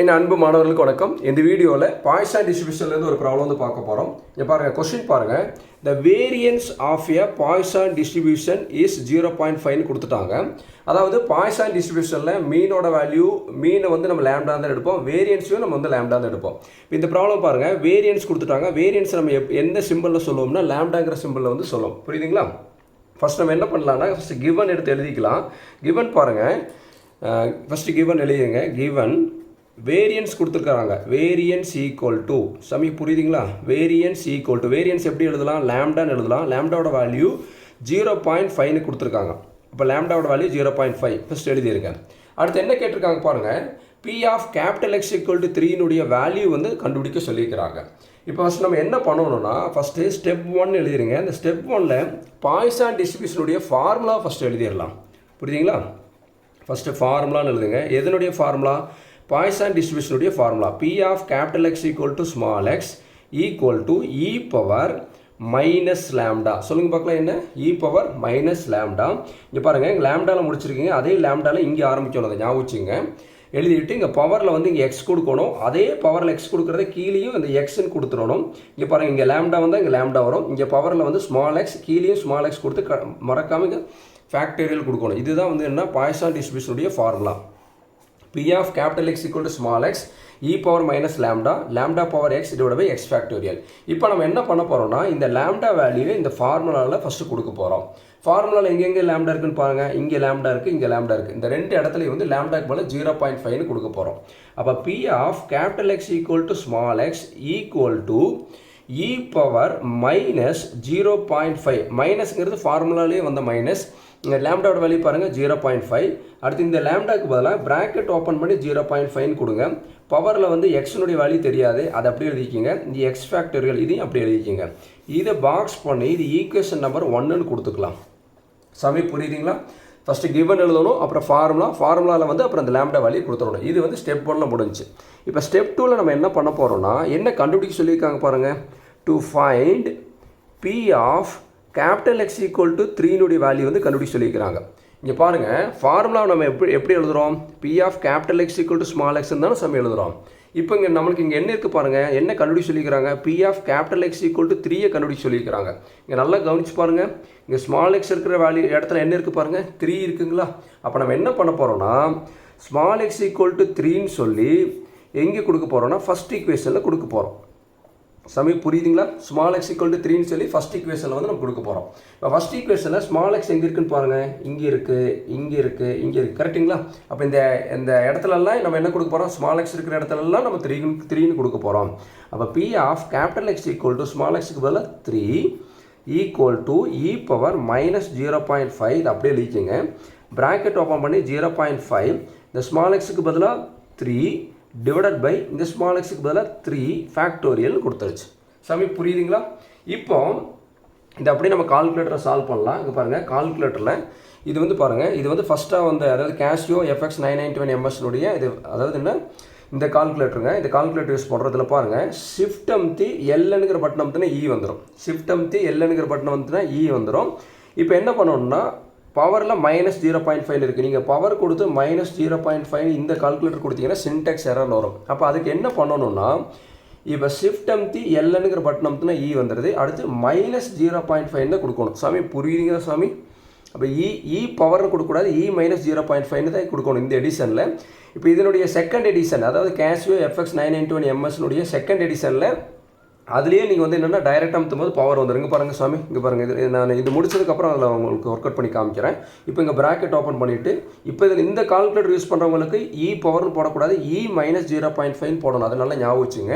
என் அன்பு மாணவர்களுக்கு வணக்கம். இந்த வீடியோவில் பாய்சான் டிஸ்ட்ரிபியூஷன்லேருந்து ஒரு ப்ராப்ளம் வந்து பார்க்க போகிறோம். இங்கே பாருங்கள், கொஸ்டின் பாருங்கள். The variance of a Poisson distribution is 0.5 கொடுத்துட்டாங்க. அதாவது பாய்சான் டிஸ்ட்ரிபியூஷனில் மீனோட வேல்யூ, மீனை வந்து நம்ம லேம்டா தான் எடுப்போம், வேரியன்ஸையும் நம்ம வந்து லேம்டா தான் எடுப்போம். இந்த ப்ராப்ளம் பாருங்கள், வேரியன்ஸ் கொடுத்துட்டாங்க. வேரியன்ஸ் நம்ம எந்த சிம்பிளில் சொல்லுவோம்னா லேம்டாங்கிற சிம்பிளில் வந்து சொல்லுவோம். புரியுதுங்களா? ஃபஸ்ட் நம்ம என்ன பண்ணலாம்னா, ஃபஸ்ட்டு கிவன் எடுத்து எழுதிக்கலாம். கிவன் பாருங்கள், ஃபஸ்ட்டு கிவன் எழுதிங்க. கிவன் வேரியன்ஸ் கொடுத்துருக்காங்க. வேரியன்ஸ் ஈக்குவல் டு சமி, புரியுதுங்களா? வேரியன்ஸ் ஈக்குவல் டு வேரியன்ஸ் எப்படி எழுதலாம்? லேம்டான்னு எழுதலாம். லேம்டாவோட வேல்யூ 0.5 கொடுத்துருக்காங்க. இப்போ லேம்டாவோட வேல்யூ 0.5 ஃபஸ்ட் எழுதியிருக்கேன். அடுத்து என்ன கேட்டிருக்காங்க பாருங்கள், P of capital X equal to 3னுடைய வேல்யூ வந்து கண்டுபிடிக்க சொல்லியிருக்கிறாங்க. இப்போ ஃபஸ்ட் நம்ம என்ன பண்ணணும்னா, ஃபஸ்ட்டு ஸ்டெப் 1 எழுதிருங்க. இந்த ஸ்டெப் 1ல் பாய்சான் டிஸ்ட்ரிபியூஷனுடைய ஃபார்முலா ஃபஸ்ட்டு எழுதிடலாம். புரியுதுங்களா? ஃபஸ்ட்டு ஃபார்முலான்னு எழுதுங்க. எதனுடைய ஃபார்முலா? பாய்சான் டிஸ்ட்ரிபியூஷனுடைய formula P of capital X equal to small X equal to E power minus lambda. சொல்லுங்கள் பார்க்கலாம், என்ன? E power minus lambda. இங்கே பாருங்கள், இங்கே லேம்டாவில் முடிச்சிருக்கீங்க, அதே லேம்டாவில் இங்கே ஆரம்பிக்கணும். அதை ஞாபகம் வச்சுங்க. எழுதிட்டு இங்கே பவரில் வந்து இங்கே எக்ஸ் கொடுக்கணும், அதே பவரில் எக்ஸ் கொடுக்குறத கீழேயும் இந்த எக்ஸ்ன்னு கொடுத்துடணும். இங்கே பாருங்கள், இங்கே லேம்டா வந்தால் இங்கே லேம்டா வரும். இங்கே பவரில் வந்து ஸ்மால் எக்ஸ், கீழேயும் ஸ்மால் எக்ஸ் கொடுத்து மறக்காமல் இங்கே ஃபேக்டோரியல் கொடுக்கணும். இதுதான் வந்து என்ன பாய்சான் டிஸ்ட்ரிபியூஷனுடைய formula. P of capital X equal to small x e power minus lambda lambda power x divided by x factorial. இப்போ நம்ம என்ன பண்ண போகிறோம்னா, இந்த லேம்டா வேல்யூவை இந்த ஃபார்முலாவில் ஃபஸ்ட்டு கொடுக்க போகிறோம். ஃபார்முலாவில் எங்கெங்கே லேம்டா இருக்குன்னு பாருங்கள். இங்கே லேம்டா இருக்குது, இங்கே லேம்டா இருக்குது. இந்த ரெண்டு இடத்துலையும் வந்து லேம்டாக்கு மேலே 0.5 கொடுக்க போகிறோம். அப்போ P of capital X equal to small x equal to e power minus 0.5. மைனஸ்ங்கிறது ஃபார்முலாலேயே வந்த மைனஸ். இங்கே லேம்டாவோட வேல்யூ பாருங்கள் 0.5. அடுத்து இந்த லேம்டாக்கு பதிலாக ப்ராக்கெட் ஓப்பன் பண்ணி 0.5 கொடுங்க. பவரில் வந்து எக்ஸினுடைய வேல்யூ தெரியாது, அதை அப்படி எழுதிக்கிங்க. இந்த எக்ஸ் ஃபேக்டோரியல் இதையும் அப்படி எழுதிக்கிங்க. இதை பாக்ஸ் பண்ணி இது ஈக்குவேஷன் நம்பர் 1ன்னு கொடுத்துக்கலாம். சமி, புரியுதுங்களா? ஃபஸ்ட்டு கிவன் எழுதணும், அப்புறம் ஃபார்முலாவில் வந்து அப்புறம் அந்த லேம்டா வேல்யூ கொடுத்துடணும். இது வந்து ஸ்டெப் 1ல் முடிஞ்சு. இப்போ ஸ்டெப் 2ல் நம்ம என்ன பண்ண போகிறோம்னா, என்ன கண்டுபிடிக்க சொல்லியிருக்காங்க பாருங்கள். To find P of capital X equal to 3னுடைய வேல்யூ வந்து கண்டுபிடிக்க சொல்லியிருக்கிறாங்க. இங்கே பாருங்கள், ஃபார்முலாவை நம்ம எப்படி எழுதுகிறோம்? P of capital X equal to small X தானே நம்ம எழுதுகிறோம். இப்போ இங்கே நம்மளுக்கு இங்கே என்ன இருக்குது பாருங்கள், என்ன கண்டுபிடிக்க சொல்லியிருக்கிறாங்க? P of capital X equal to 3 கண்டுபிடிக்க சொல்லியிருக்கிறாங்க. இங்கே நல்லா கவனிச்சு பாருங்கள், இங்கே ஸ்மால் எக்ஸ் இருக்கிற வேல்யூ இடத்துல என்ன இருக்குது பாருங்கள், 3 இருக்குங்களா? அப்போ நம்ம என்ன பண்ண போகிறோம்னா, ஸ்மால் எக்ஸ் ஈக்குவல் டு 3ன்னு சொல்லி எங்கே கொடுக்க போகிறோம்னா, ஃபஸ்ட் ஈக்குவேஷனில் கொடுக்க போகிறோம். சமி, புரியுதுங்களா? ஸ்மால் எக்ஸ் ஈக்குவல் டு 3ன்னு சொல்லி ஃபஸ்ட் ஈக்குவேஷனில் வந்து நம்ம கொடுக்க போகிறோம். இப்போ ஃபஸ்ட் ஈக்குவேஷனில் ஸ்மால் எக்ஸ் எங்கே இருக்குன்னு பாருங்கள், இங்கே இருக்குது, இங்கே இருக்குது, இங்கே இருக்குது. கரெக்டுங்களா? அப்போ இந்த இடத்துலலாம் நம்ம என்ன கொடுக்க போகிறோம்? ஸ்மால் எக்ஸ் இருக்கிற இடத்துலலாம் நம்ம 3ன்னு கொடுக்க போகிறோம். அப்போ P of capital X equal to small எக்ஸுக்கு பதிலாக 3 equal to E power minus 0.5. இது அப்படியே எழுதிக்கங்க. ப்ராக்கெட் ஓப்பன் பண்ணி 0.5 இந்த ஸ்மால் எக்ஸுக்கு பதிலாக 3 டிவைடட் பை இந்த ஸ்மால் எக்ஸுக்கு பதிலாக 3 ஃபேக்டோரியல் கொடுத்துருச்சு. சமி, புரியுதுங்களா? இப்போ இந்த அப்படியே நம்ம கால்குலேட்டரை சால்வ் பண்ணலாம். இங்கே பாருங்கள், கால்குலேட்டரில் இது வந்து பாருங்கள், இது வந்து ஃபஸ்ட்டாக வந்து அதாவது கேஷியோ FX 991MS இது, அதாவது என்ன, இந்த கால்குலேட்டருங்க. இந்த கால்குலேட்டர் யூஸ் பண்ணுறதுல பாருங்கள், ஷிஃப்ட் அமுத்தி எல்லுங்கிற பட்டன் அமுத்தினா இ வந்துடும். ஷிஃப்ட் அமுத்தி எல்லுங்கிற பட்டன் அமுத்தினா இ வந்துடும். இப்போ என்ன பண்ணணும்னா, பவரில் மைனஸ் 0.5 இருக்குது. நீங்கள் பவர் கொடுத்து மைனஸ் 0.5 இந்த கால்குலேட்டர் கொடுத்தீங்கன்னா சின்டெக்ஸ் எரர் வரும். அப்போ அதுக்கு என்ன பண்ணணும்னா, இப்போ ஷிஃப்ட் அமுத்தி எல்லுங்கிற பட்டன் அமுத்தினா இ வந்துடுது. அடுத்து மைனஸ் 0.5 தான் கொடுக்கணும். சாமி, புரியுதுங்களா சாமி? அப்போ இ பவர்னு கொடுக்கக்கூடாது, இ மைனஸ் 0.5 தான் கொடுக்கணும் இந்த எடிஷனில். இப்போ இதனுடைய செகண்ட் எடிஷன், அதாவது கேஷியோ FX 991MS செகண்ட் எடிஷனில் அதுலேயே நீங்கள் வந்து என்னென்னா டைரெக்ட் அமுத்தும் போது பவர் வந்துடுங்க. பாருங்கள் சாமி, இங்கே பாருங்கள், இது நான் இது முடிச்சதுக்கப்புறம் அதில் உங்களுக்கு ஒர்க் அவுட் பண்ணி காமிக்கிறேன். இப்போ இங்கே ப்ராக்கெட் ஓப்பன் பண்ணிவிட்டு, இப்போ இதில் இந்த கால்குலேட்டர் யூஸ் பண்ணுறவங்களுக்கு இ பவர்னு போடக்கூடாது, இ மைனஸ் 0.5 போடணும். அது நல்லா ஞாபகம் வச்சுங்க.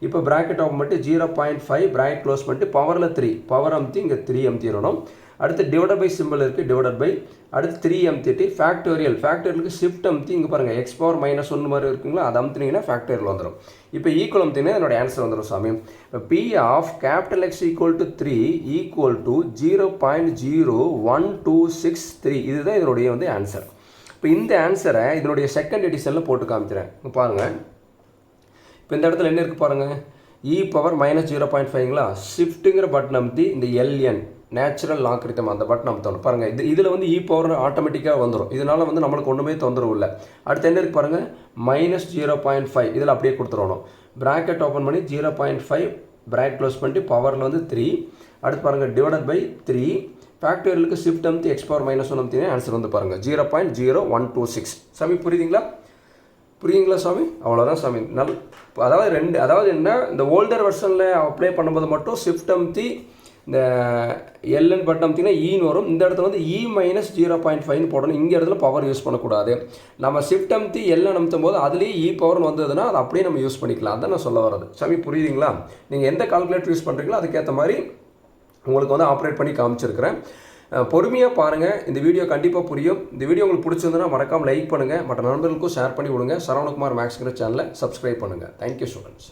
இப்போ ப்ராக்கெட் ஓப்பன் பண்ணிட்டு 0.5 ப்ராக்கெட் க்ளோஸ் பண்ணிட்டு பவரில் 3 பவர் அமுத்தி இங்கே 3 அமுத்திடணும். அடுத்து டிவைடட் பை சிம்பிள் இருக்குது, டிவைடட் பை அடுத்து 3 அமுத்திட்டு ஃபேக்டோரியலுக்கு ஷிஃப்ட் அமுத்தி இங்கே பாருங்கள் எக்ஸ் பவர் மைனஸ் 1 மாதிரி இருக்குங்களா, அதை அமுத்தினீங்கன்னா ஃபேக்டோரியல் வந்துடும். இப்போ ஈக்குவல் அமுத்திங்கன்னா என்னோட ஆன்சர் வந்துடும் சாமி. இப்போ P of capital X equal to 3 equal to 0.01263. இதுதான் இதனுடைய வந்து ஆன்சர். இப்போ இந்த ஆன்சரை இதனுடைய செகண்ட் எடிஷனில் போட்டு காமிக்கிறேன். பாருங்கள், இப்போ இந்த இடத்துல என்ன இருக்குது பாருங்கள், இ பவர் மைனஸ் 0.5ங்களா, ஷிஃப்ட்டுங்கிற பட்டன் அமுத்தி இந்த எல்என் நேச்சுரல் லாக் ரிதம் அந்த பட்டன் அமுத்தணும் பாருங்கள். இதில் வந்து இ பவர் ஆட்டோமேட்டிக்காக வந்துடும். இதனால் வந்து நம்மளுக்கு ஒன்றுமே தொந்தரவு இல்லை. அடுத்து என்ன இருக்குது பாருங்கள், -0.5 இதில் அப்படியே கொடுத்துடணும். ப்ராக்கெட் ஓப்பன் பண்ணி 0.5 ப்ராக்கெட் க்ளோஸ் பண்ணிட்டு பவரில் வந்து 3. அடுத்து பாருங்கள் டிவைடட் பை 3 ஃபேக்டோரியலுக்கு ஷிஃப்ட் அமுத்தி x பவர் -1 அமுத்தினே ஆன்சர் வந்து பாருங்கள் 0.0126. சாமி புரியுதுங்களா? சாமி? அவ்வளோதான் சாமி. அதாவது என்ன, இந்த ஓல்டர் வெர்ஷனில் அப்ளை பண்ணும்போது மட்டும் ஷிஃப்ட் அமுத்தி இந்த எல்என் பட்டன் அமுத்தினா ஈன்னு வரும். இந்த இடத்துல வந்து -0.5 போடணும். இங்கே இடத்துல பவர் யூஸ் பண்ணக்கூடாது. நம்ம ஷிஃப்ட் அமுத்தி எல்என் அமுத்தும் போது அதுலேயே இ பவர்னு வந்ததுன்னா அதை அப்படியே நம்ம யூஸ் பண்ணிக்கலாம். அதான் நான் சொல்ல வர்றது. சாமி புரியுதுங்களா? நீங்கள் எந்த கால்குலேட்டர் யூஸ் பண்ணுறீங்களோ அதுக்கேற்ற மாதிரி உங்களுக்கு வந்து ஆப்ரேட் பண்ணி காமிச்சிருக்கிறேன். பொறுமையாக பாருங்கள். இந்த வீடியோ கண்டிப்பாக புரியும். இந்த வீடியோ உங்களுக்கு பிடிச்சிருந்ததுன்னா மறக்காமல் லைக் பண்ணுங்கள். மற்ற நண்பர்களுக்கும் ஷேர் பண்ணி விடுங்க. சரவணகுமார் மேக்ஸ் சேனலை சப்ஸ்கிரைப் பண்ணுங்கள். Thank you students.